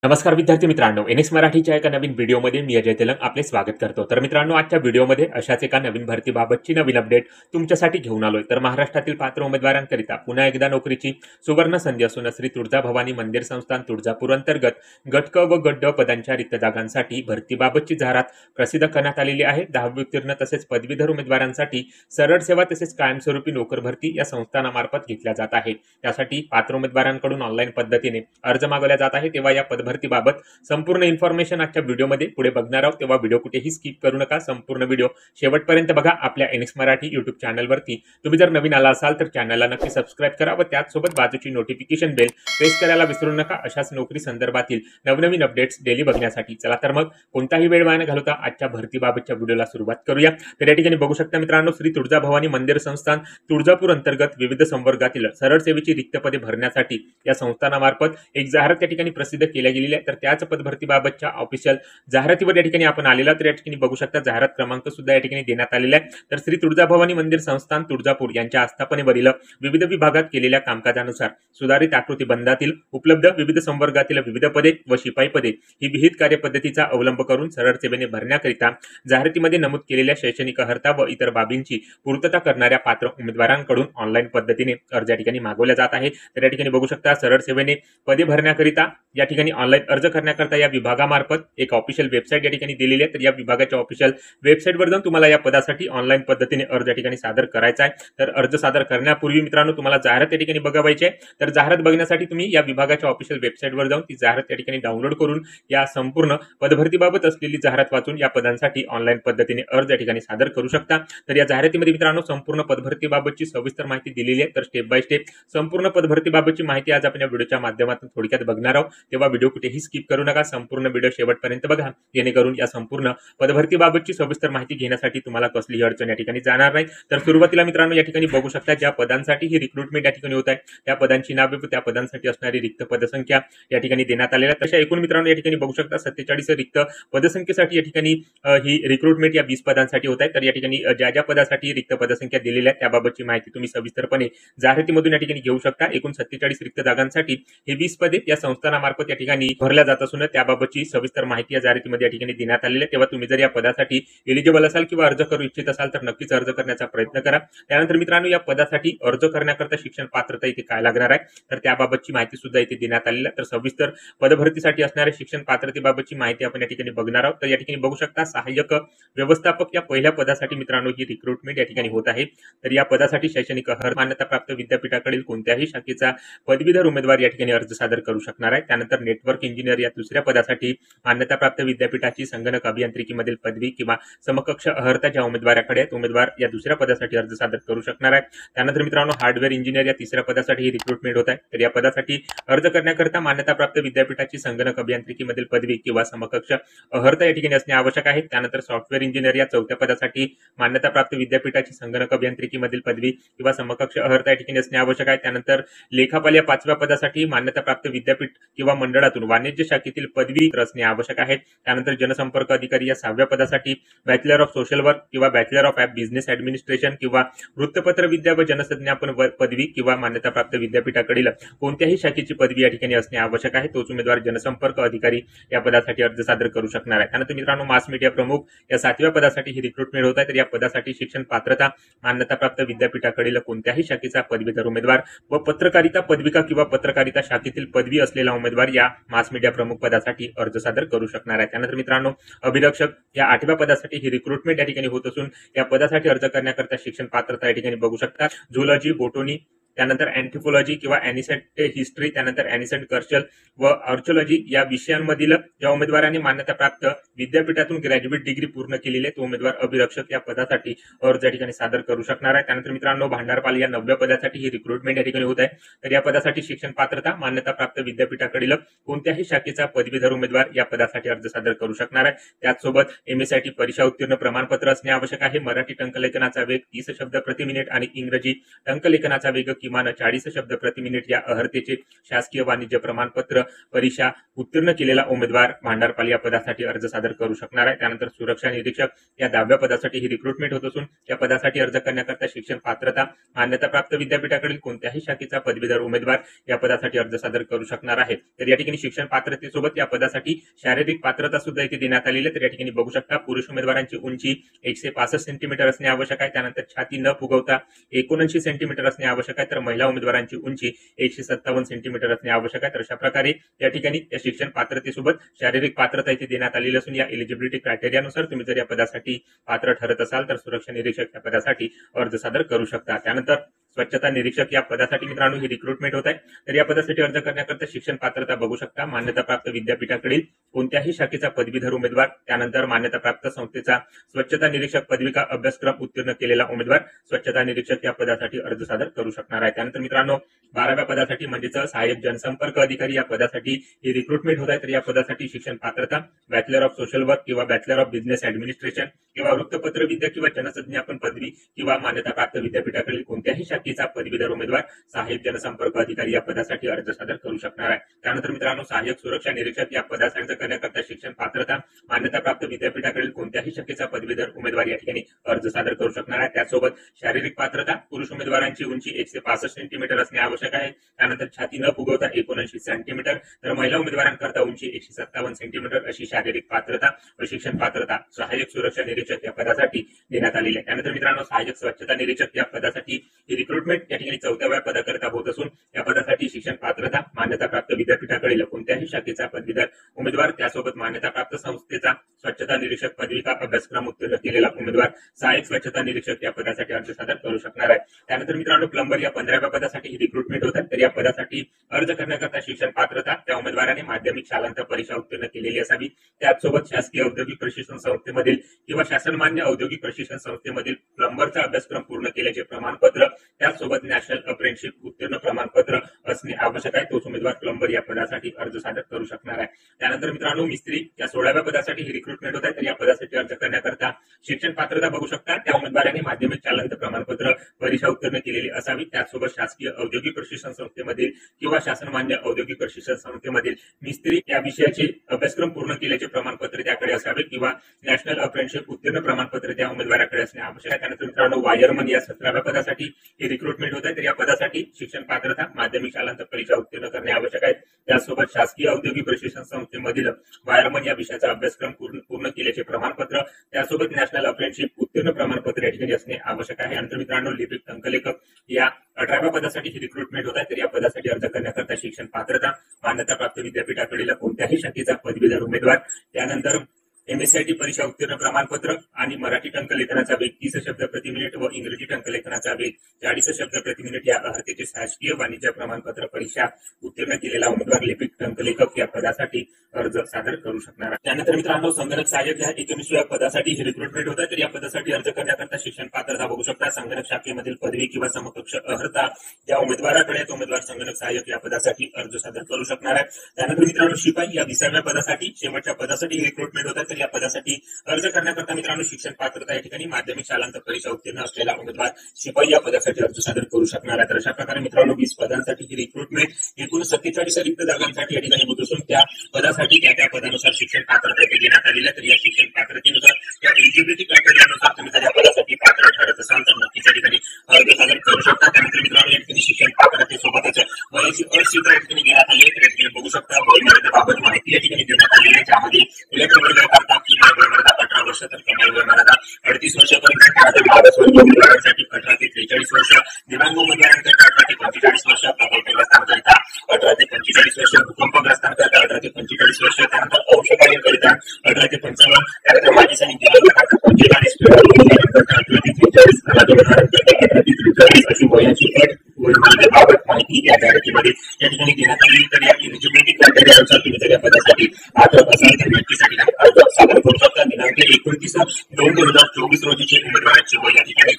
नमस्कार विद्यार्थी मित्रांनो, एनएक्स मराठीच्या एका नवीन व्हिडिओमध्ये मी अजय तेलंग आपले स्वागत करतो। तर मित्रांनो, आजच्या व्हिडिओमध्ये अशाच एका नवीन भरतीबाबतची नवीन अपडेट तुमच्यासाठी घेऊन आलोय। तर महाराष्ट्रातील पात्र उमेदवारांकरिता पुन्हा एकदा नोकरीची सुवर्ण संधी असून श्री तुळजाभवानी मंदिर संस्थान तुळजापूर अंतर्गत गट क व गट ड पदांच्या रिक्त जागांसाठी भरतीबाबतची जाहिरात प्रसिद्ध करण्यात आलेली आहे। 10वी उत्तीर्ण तसेच पदवीधर उमेदवारांसाठी सरळ सेवा तसेच कायमस्वरूपी नोकर भरती या संस्थानामार्फत घेतल्या जात आहे। त्यासाठी पात्र उमेदवारांकडून ऑनलाईन पद्धतीने अर्ज मागवला जात आहे। तेव्हा या भरतीबाबत संपूर्ण इन्फॉर्मेशन आजच्या व्हिडिओमध्ये पुढे बघणार आहोत, तेव्हा व्हिडिओ कुठेही स्किप करू नका, संपूर्ण व्हिडिओ शेवटपर्यंत बघा। आपल्या एनएक्स मराठी YouTube चॅनलवरती तुम्ही जर नवीन आला असाल तर चॅनलला नक्की सबस्क्राइब करा व त्याचसोबत बाजूची नोटिफिकेशन बेल प्रेस करायला विसरू नका, अशाच नोकरी संदर्भातील नवनवीन अपडेट्स डेली बघण्यासाठी। चला तर मग कोणताही वेळ वाया न घालवता आजच्या भरतीबाबतच्या व्हिडिओला सुरुवात करूया। तर या ठिकाणी बघू शकता मित्रांनो, श्री तुळजाभवानी मंदिर संस्थान तुळजापूर अंतर्गत विविध संवर्गातील सरळ सेवेची रिक्त पदे भरण्यासाठी या संस्थानामार्फत एक जाहिरात या ठिकाणी प्रसिद्ध केल्या गेली। तर त्याच पदभरतीबाबतच्या ऑफिशियल जाहिरातीवर या ठिकाणी आपण आलेला, तर या ठिकाणी बघू शकता जाहिरात क्रमांक सुद्धा या ठिकाणी देण्यात आलेला आहे। तर श्री तुळजाभवानी मंदिर संस्थान तुळजापूर यांच्या आस्थापनेवरील विविध विभागात केलेल्या कामकाजानुसार सुधारित आकृतीबंधातील उपलब्ध विविध संवर्गातील विविध पदे व शिपाई पदे ही विहित कार्यपद्धतीचा अवलंब करून सरळ सेवेने भरण्याकरिता जाहिरातीमध्ये नमूद केलेल्या शैक्षणिक अर्हता व इतर बाबींची पूर्तता करणाऱ्या पात्र उमेदवारांकडून ऑनलाईन पद्धतीने अर्ज या ठिकाणी मागवला जात आहे। तर या ठिकाणी बघू शकता सरळ सेवेने पदे भरण्याकरिता या ठिकाणी ऑनलाईन अर्ज करण्याकरता या विभागामार्फत एक ऑफिशियल वेबसाईट या ठिकाणी दिलेली आहे। तर या विभागाच्या ऑफिशियल वेबसाईटवर जाऊन तुम्हाला या पदासाठी ऑनलाईन पद्धतीने अर्ज या ठिकाणी सादर करायचा आहे। तर अर्ज सादर करण्यापूर्वी मित्रांनो तुम्हाला जाहिरात या ठिकाणी बघायची आहे। तर जाहिरात बघण्यासाठी तुम्ही या विभागाच्या ऑफिशियल वेबसाईटवर जाऊन ती जाहिरात या ठिकाणी डाउनलोड करून या संपूर्ण पदभरतीबाबत असलेली जाहिरात वाचून या पदांसाठी ऑनलाईन पद्धतीने अर्ज या ठिकाणी सादर करू शकता। तर या जाहिरातीमध्ये मित्रांनो संपूर्ण पदभरतीबाबतची सविस्तर माहिती दिलेली आहे। तर स्टेप बाय स्टेप संपूर्ण पदभरतीबाबतची माहिती आज आपण या व्हिडिओच्या माध्यमातून थोडक्यात बघणार आहोत, तेव्हा व्हिडिओ कुठेही स्किप करू नका, संपूर्ण व्हिडिओ शेवटपर्यंत बघा, जेणेकरून या संपूर्ण पदभरतीबाबतची सविस्तर माहिती घेण्यासाठी तुम्हाला कसलीही अडचण या ठिकाणी जाणार नाही। तर सुरुवातीला मित्रांनो या ठिकाणी बघू शकता ज्या पदांसाठी ही रिक्रुटमेंट या ठिकाणी होत आहे त्या पदांची नावे व त्या पदांसाठी असणारी रिक्त पदसंख्या या ठिकाणी देण्यात आलेल्या। तशा एकूण मित्रांनो या ठिकाणी बघू शकता 47 रिक्त पदसंख्येसाठी या ठिकाणी ही रिक्रुटमेंट या 20 पदांसाठी होत आहे। तर या ठिकाणी ज्या ज्या पदासाठी रिक्त पदसंख्या दिलेल्या आहेत त्याबाबतची माहिती तुम्ही सविस्तरपणे जाहिरातीमधून या ठिकाणी घेऊ शकता। एकूण 47 रिक्त जागांसाठी हे 20 पदे या संस्थानामार्फत या ठिकाणी भरल्या जात असून त्याबाबतची सविस्तर माहिती या जाहिरातीमध्ये या ठिकाणी देण्यात आलेली आहे। तेव्हा तुम्ही जर या पदासाठी एलिजिबल असाल किंवा अर्ज करू इच्छित असाल तर नक्कीच अर्ज करण्याचा प्रयत्न करा। त्यानंतर मित्रांनो या पदासाठी अर्ज करण्याकरता शिक्षण पात्रता इथे काय लागणार आहे तर त्याबाबतची माहिती सुद्धा इथे देण्यात आलेली आहे। तर सविस्तर पदभरतीसाठी असणाऱ्या शिक्षण पात्रतेबाबतची माहिती आपण या ठिकाणी बघणार आहोत। तर या ठिकाणी बघू शकता सहाय्यक व्यवस्थापक या पहिल्या पदासाठी मित्रांनो ही रिक्रुटमेंट या ठिकाणी होत आहे। तर या पदासाठी शैक्षणिक अर्हता मान्यता प्राप्त विद्यापीठाकडील कोणत्याही शाखेचा पदवीधर उमेदवार या ठिकाणी अर्ज सादर करू शकणार आहे। त्यानंतर नेटवर्क इंजिनियर या दुसऱ्या पदासाठी मान्यता प्राप्त विद्यापीठाची संगणक अभियांत्रिकीमधील पदवी किंवा समकक्ष अर्हता ज्या उमेदवाराकडे आहेत उमेदवार या दुसऱ्या पदासाठी अर्ज सादर करू शकणार आहे। त्यानंतर मित्रांनो हार्डवेअर इंजिनियर या तिसऱ्या पदासाठी ही रिक्रुटमेंट होत आहे। तर या पदासाठी अर्ज करण्याकरता मान्यता प्राप्त विद्यापीठाची संगणक अभियांत्रिकीमधील पदवी किंवा समकक्ष अर्हता या ठिकाणी असणे आवश्यक आहे। त्यानंतर सॉफ्टवेअर इंजिनियर या चौथ्या पदासाठी मान्यता प्राप्त विद्यापीठाची संगणक अभियांत्रिकीमधील पदवी किंवा समकक्ष अर्हता या ठिकाणी असणे आवश्यक आहे। त्यानंतर लेखापाल या पाचव्या पदासाठी मान्यता प्राप्त विद्यापीठ किंवा मंडळातून वाणिज्य शाखेतील पदवी असणे आवश्यक आहे। त्यानंतर जनसंपर्क अधिकारी या 6व्या पदासाठी बॅचलर ऑफ सोशल वर्क किंवा बॅचलर ऑफ बिझनेस ऍडमिनिस्ट्रेशन किंवा वृत्तपत्र विद्या व जनसंज्ञापन पदवी किंवा मान्यता प्राप्त विद्यापीठाकडील कोणत्याही शाखेची पदवी या ठिकाणी असणे आवश्यक आहे। तोच उमेदवार जनसंपर्क अधिकारी या पदासाठी अर्ज सादर करू शकणार आहे। त्यानंतर मित्रांनो मास मीडिया प्रमुख या 7व्या पदासाठी ही रिक्रुटमेंट होत आहे। तर या पदासाठी शिक्षण पात्रता मान्यता प्राप्त विद्यापीठाकडील कोणत्याही शाखेचा पदवीधर उमेदवार व पत्रकारिता पदविका किंवा पत्रकारिता शाखेतील पदवी असलेला उमेदवार या मास मीडिया प्रमुख पदासाठी अर्ज सादर करू शकणार आहे। त्यानंतर मित्रांनो अभिरक्षक या 8व्या पदासाठी ही रिक्रुटमेंट या ठिकाणी होत असून या पदासाठी अर्ज करण्याकरता शिक्षण पात्रता या ठिकाणी बघू शकता झूलॉजी, बोटोनी, त्यानंतर अँथ्रोपोलॉजी किंवा एनिसेंट हिस्ट्री, त्यानंतर एनिसेंट कल्चर व आर्किओलॉजी या विषयांमधील ज्या उमेदवारांनी मान्यता प्राप्त विद्यापीठातून ग्रॅज्युएट डिग्री पूर्ण केलेली आहे तो उमेदवार अभिरक्षक या पदासाठी अर्ज या ठिकाणी सादर करू शकणार आहे। त्यानंतर मित्रांनो भांडारपाल या 9व्या पदासाठी ही रिक्रुटमेंट या ठिकाणी होत आहे। तर या पदासाठी शिक्षण पात्रता मान्यता प्राप्त विद्यापीठाकडील कोणत्याही शाखेचा पदवीधर उमेदवार या पदासाठी अर्ज सादर करू शकणार आहे। त्याचसोबत MSIT परीक्षा उत्तीर्ण प्रमाणपत्र असणे आवश्यक आहे। मराठी टंकलेखनाचा वेग 30 शब्द प्रति मिनिट आणि इंग्रजी टंकलेखनाचा वेग किमान 40 शब्द प्रति मिनिट या अर्हतेचे शासकीय वाणिज्य प्रमाणपत्र परीक्षा उत्तीर्ण केलेला उमेदवार भांडारपाल या पदासाठी अर्ज सादर करू शकणार आहे। त्यानंतर सुरक्षा निरीक्षक या 10व्या पदासाठी ही रिक्रुटमेंट होत असून या पदासाठी अर्ज करण्याकरता शिक्षण पात्रता मान्यताप्राप्त विद्यापीठाकडील कोणत्याही शाखेचा पदवीधर उमेदवार या पदासाठी अर्ज सादर करू शकणार आहे। तर या ठिकाणी शिक्षण पात्रतेसोबत या पदासाठी शारीरिक पात्रता सुद्धा इथे देण्यात आलेली आहे। तर या ठिकाणी बघू शकता पुरुष उमेदवारांची उंची 165 सेंटीमीटर असणे आवश्यक आहे। त्यानंतर छाती न फुगवता 79 सेंटीमीटर असणे आवश्यक आहे। तर महिला उमेदवारांची उंची 157 सेंटीमीटर असणे आवश्यक आहे। तर अशा प्रकारे या ठिकाणी या शिक्षण पात्रतेसोबत शारीरिक पात्रता इथे देण्यात आलेली असून या एलिजिबिलिटी क्रायटेरियानुसार तुम्ही जर या पदासाठी पात्र ठरत असाल तर सुरक्षा निरीक्षक या पदासाठी अर्ज सादर करू शकता। त्यानंतर स्वच्छता निरीक्षक या पदासाठी मित्रांनो ही रिक्रुटमेंट होत आहे। तर या पदासाठी अर्ज करण्याकरता शिक्षण पात्रता बघू शकता मान्यताप्राप्त विद्यापीठाकडील कोणत्याही शाखेचा पदवीधर उमेदवार, त्यानंतर मान्यताप्राप्त संस्थेचा स्वच्छता निरीक्षक पदविका अभ्यासक्रम उत्तीर्ण केलेला उमेदवार स्वच्छता निरीक्षक या पदासाठी अर्ज सादर करू शकणार आहे। त्यानंतर मित्रांनो 12व्या पदासाठी म्हणजेच सहाय्यक जनसंपर्क अधिकारी या पदासाठी ही रिक्रुटमेंट होत आहे। तर या पदासाठी शिक्षण पात्रता बॅचलर ऑफ सोशल वर्क किंवा बॅचलर ऑफ बिझनेस ऍडमिनिस्ट्रेशन किंवा वृत्तपत्र विद्या किंवा जनसंज्ञापन पदवी किंवा मान्यताप्राप्त विद्यापीठाकडील कोणत्याही शाखेचा पदवीधर उमेदवार सहाय्यक जनसंपर्क अधिकारी या पदासाठी अर्ज सादर करू शकणार आहे। त्यानंतर मित्रांनो सहाय्यक सुरक्षा निरीक्षक या पदासाठी अर्ज करण्याकरता शिक्षण पात्रता मान्यताप्राप्त विद्यापीठाकडील कोणत्याही शाखेचा पदवीधर उमेदवार या ठिकाणी अर्ज सादर करू शकणार आहे। त्यासोबत शारीरिक पात्रता पुरुष उमेदवारांची उंची 165 सेंटीमीटर असणे आवश्यक आहे। त्यानंतर छाती न फुगवता 79 सेंटीमीटर, तर महिला उमेदवारांकरता उंची 157 सेंटीमीटर अशी शारीरिक पात्रता व शिक्षण पात्रता सहाय्यक सुरक्षा निरीक्षक या पदासाठी देण्यात आलेली आहे। त्यानंतर मित्रांनो सहाय्यक स्वच्छता निरीक्षक या पदासाठी ही रिक्रुटमेंट या ठिकाणी 4व्या पदाकरता होत असून या पदासाठी शिक्षण पात्रता मान्यताप्राप्त विद्यापीठाकडील कोणत्याही शाखेचा पदवीधर उमेदवार, त्यासोबत मान्यताप्राप्त संस्थेचा स्वच्छता निरीक्षक पदविका अभ्यासक्रम उत्तीर्ण केलेला उमेदवार सहाय्यक स्वच्छता निरीक्षक या पदासाठी अर्ज सादर करू शकणार आहे। त्यानंतर मित्रांनो प्लंबर या 15व्या पदासाठी ही रिक्रुटमेंट होत आहे। तर या पदासाठी अर्ज करण्याकरता शिक्षण पात्रता त्या उमेदवाराने माध्यमिक शालांत परीक्षा उत्तीर्ण केलेली असावी। त्याचसोबत शासकीय औद्योगिक प्रशिक्षण संस्थेमधील किंवा शासनमान्य औद्योगिक प्रशिक्षण संस्थेमधील प्लंबरचा अभ्यासक्रम पूर्ण केल्याचे प्रमाणपत्र, त्याचसोबत नॅशनल अप्रेंटिसशिप उत्तीर्ण प्रमाणपत्र असणे आवश्यक आहे। तोच उमेदवार प्लंबर या पदासाठी अर्ज सादर करू शकणार आहे। त्यानंतर मित्रांनो मिस्त्री या 16व्या पदासाठी ही रिक्रुटमेंट होत आहे। तर या पदासाठी अर्ज करण्याकरता शिक्षण पात्रता बघू शकता त्या उमेदवाराने माध्यमिक शालांत प्रमाणपत्र परीक्षा उत्तीर्ण केलेली असावी। त्याचसोबत शासकीय औद्योगिक प्रशिक्षण संस्थेमधील किंवा शासनमान्य औद्योगिक प्रशिक्षण संस्थेमधील मिस्त्री या विषयाचे अभ्यासक्रम पूर्ण केल्याचे प्रमाणपत्र त्याकडे असावे किंवा नॅशनल अप्रेंटिसशिप उत्तीर्ण प्रमाणपत्र त्या उमेदवाराकडे असणे आवश्यक आहे। त्यानंतर मित्रांनो वायरमन या 17व्या पदासाठी ही रिक्रुटमेंट होत आहे। तर या पदासाठी शिक्षण पात्रता माध्यमिक शालांत परीक्षा उत्तीर्ण करणे आवश्यक आहे। त्यासोबत शासकीय औद्योगिक प्रशिक्षण संस्थेमधील वायरमन या विषयाचा अभ्यासक्रम पूर्ण केल्याचे प्रमाणपत्र, त्यासोबत नॅशनल अप्रेंटिसशिप उत्तीर्ण प्रमाणपत्र या ठिकाणी असणे आवश्यक आहे। त्यानंतर मित्रांनो लिपिक टंकलेखक या 18व्या पदासाठी ही रिक्रुटमेंट होत आहे। तर या पदासाठी अर्ज करण्याकरता शिक्षण पात्रता मान्यताप्राप्त विद्यापीठाकडील कोणत्याही शाखेचा पदवीधर उमेदवार, त्यानंतर MSCIT परीक्षा उत्तीर्ण प्रमाणपत्र आणि मराठी टंकलेखनाचा वेग 30 शब्द प्रति मिनिट व इंग्रजी टंकलेखनाचा वेग 40 शब्द प्रति मिनिट या अर्हतेचे शासकीय वाणिज्य प्रमाणपत्र परीक्षा उत्तीर्ण केलेला उमेदवार लिपिक टंकलेखक या पदासाठी अर्ज सादर करू शकणार आहे। त्यानंतर मित्रांनो संगणक सहाय्यक या 19व्या पदासाठी ही रिक्रुटमेंट होत आहे। तर या पदासाठी अर्ज करण्याकरता शिक्षण पात्रता बघू शकता संगणक शाखेमधील पदवी किंवा समकक्ष अर्हता ज्या उमेदवाराकडे तो उमेदवार संगणक सहाय्यक या पदासाठी अर्ज सादर करू शकणार आहे। त्यानंतर मित्रांनो शिपाई या 20व्या पदासाठी शेवटच्या पदासाठी ही रिक्रुटमेंट होत आहे। तर या पदासाठी अर्ज करण्याकरता मित्रांनो शिक्षण पात्रता या ठिकाणी माध्यमिक शालांत परीक्षा उत्तीर्ण असलेला उमेदवार शिपाई या पदासाठी अर्ज सादर करू शकणार आहे। तर अशा प्रकारे मित्रांनो 20 पदांसाठी ही रिक्रुटमेंट एकूण 47 रिक्त जागांसाठी या ठिकाणी होत असून त्या पदासाठी त्या पदानुसार शिक्षण पात्रता देण्यात आलेली आहे। तर या शिक्षण पात्रतेनुसार या एलिजिबिलिटी क्रायटेरियानुसार तुम्ही जर या पदासाठी पात्र ठरत असाल तर नक्कीच या ठिकाणी अर्ज सादर करू शकता। त्यानंतर मित्रांनो या ठिकाणी शिक्षण पात्रतेसोबतच वयाची अट सुद्धा या ठिकाणी देण्यात आली आहे। तर या ठिकाणी बघू शकता वयोमर्यादेबाबत माहिती या ठिकाणी देण्यात आलेली आहे, ज्यामध्ये खुल्या प्रवर्गाकरता किमान वयोमर्यादा 18 वर्ष तर कमाल वयोमर्यादा 38 वर्षापर्यंत, त्यानंतर मागासवर्गीय उमेदवारांसाठी 18 ते 43 वर्ष, दिव्यांग उमेदवारांकरता 18 ते 45 वर्ष, प्रकल्पग्रस्तांकरिता 18 ते 45 वर्ष, भूकंपग्रस्तांकरिता 18 ते 45 वर्ष, त्यानंतर औषधालयांकरिता 18 ते 55, त्यानंतर माजी सैनिक दिव्यांगांकरता 45, उमेदवारांकरता 18 ते 43, उमेदवारांकरता 18 ते 43 अशी वयाची अट वयोमर्यादेबाबत माहिती या जाहिरातीमध्ये या ठिकाणी देण्यात आली। तर या एलिजिबिलिटी क्रायटेरियानुसार तुम्ही जर या पदासाठी पात्र असाल तर नक्कीच अर्ज सादर करू शकता। दिनांक 29/2/2024 रोजीचे उमेदवारांची वय या ठिकाणी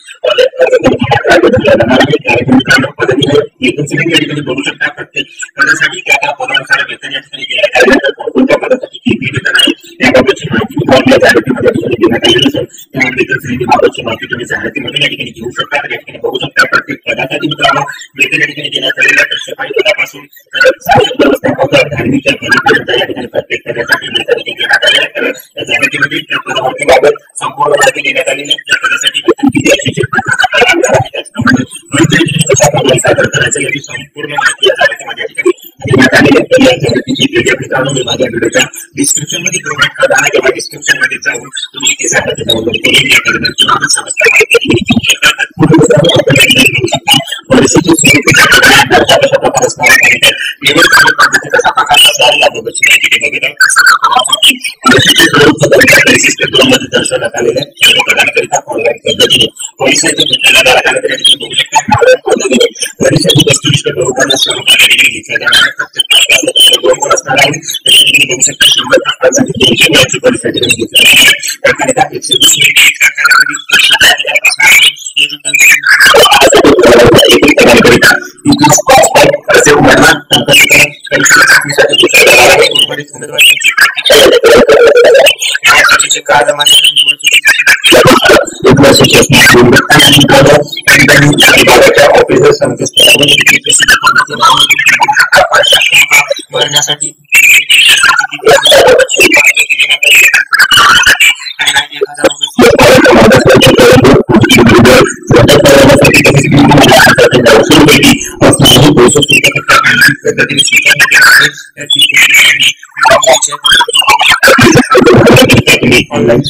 या ठिकाणी बघू शकता। प्रत्येक पदासाठी त्या पदानुसार वेतन या ठिकाणी देण्यात आले, कोणत्या पदासाठी किती वेतन आहे याबाबतची माहिती या जाहिरातीमध्ये देण्यात आलेली असेल। त्या वेतन श्रेणीबाबतची माहिती तुम्ही जाहिरातीमध्ये या ठिकाणी घेऊ शकता। तर या ठिकाणी बघू शकता प्रत्येक पदासाठी मित्रांनो वेतन या ठिकाणी देण्यात आलेल्या शिपाई पदापासून धारणीच्या पदापर्यंत या ठिकाणी प्रत्येक पदासाठी वेतन देण्यात आले आहे. या जाहिरातीमध्ये त्या पदावरतीबाबत संपूर्ण माहिती देण्यात आलेली आहे. या पदासाठी वेतन किती अपेक्षित त्याचप्रमाणे सादर करायचं याची संपूर्ण माहिती या जाहिरातीमध्ये या ठिकाणी देण्यात आलेली आहे. या जाहिरातीची पीडीएफ मित्रांनो मी माझ्या व्हिडिओच्या डिस्क्रिप्शन मध्ये प्रोव्हाइड करणार आहे. किंवा डिस्क्रिप्शन मध्ये जाऊन तुम्ही ती जाहिरात डाउनलोड करून या पदाची समस्त माहिती घेऊ शकता. परिस्थिती स्वरूपाच्या निवड पद्धती कसा प्रकार असावा याबाबतची माहिती दर्शवण्यात आलेल्या पदांकरिता ऑनलाईन पद्धतीने पोलिसांच्या परीक्षेची वस्तुनिष्ठ प्रवर्तनास सहकार्य घेतल्या जाणाऱ्या प्रत्येक असणार आहे. त्याच्यामध्ये बघू शकता 100 तासासाठी 300 वेळाची परीक्षा घेतली जाणार आहे. त्याकरिता 120 मिनिटांच्या कालावधीत ऑफिसर भरण्यासाठी ऑनलाईन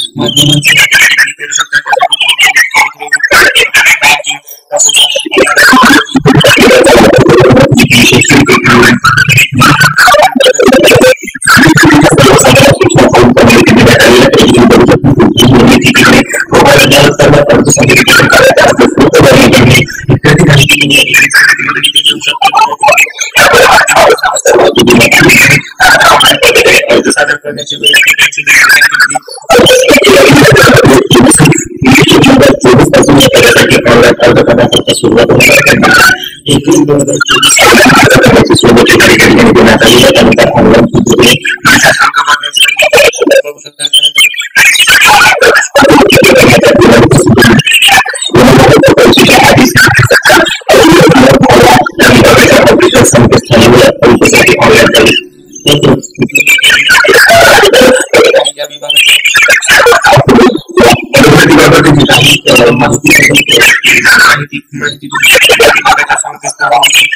सादर करण्याची सुरुवात एप्रिल 2024 सोबतची कार्यक्रम देण्यात आली आहे. त्यानंतर ऑनलाईन पद्धतीने बघू शकता. संकेतस्थळावर ऑनलाईन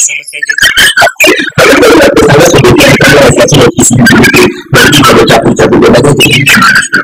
समस्या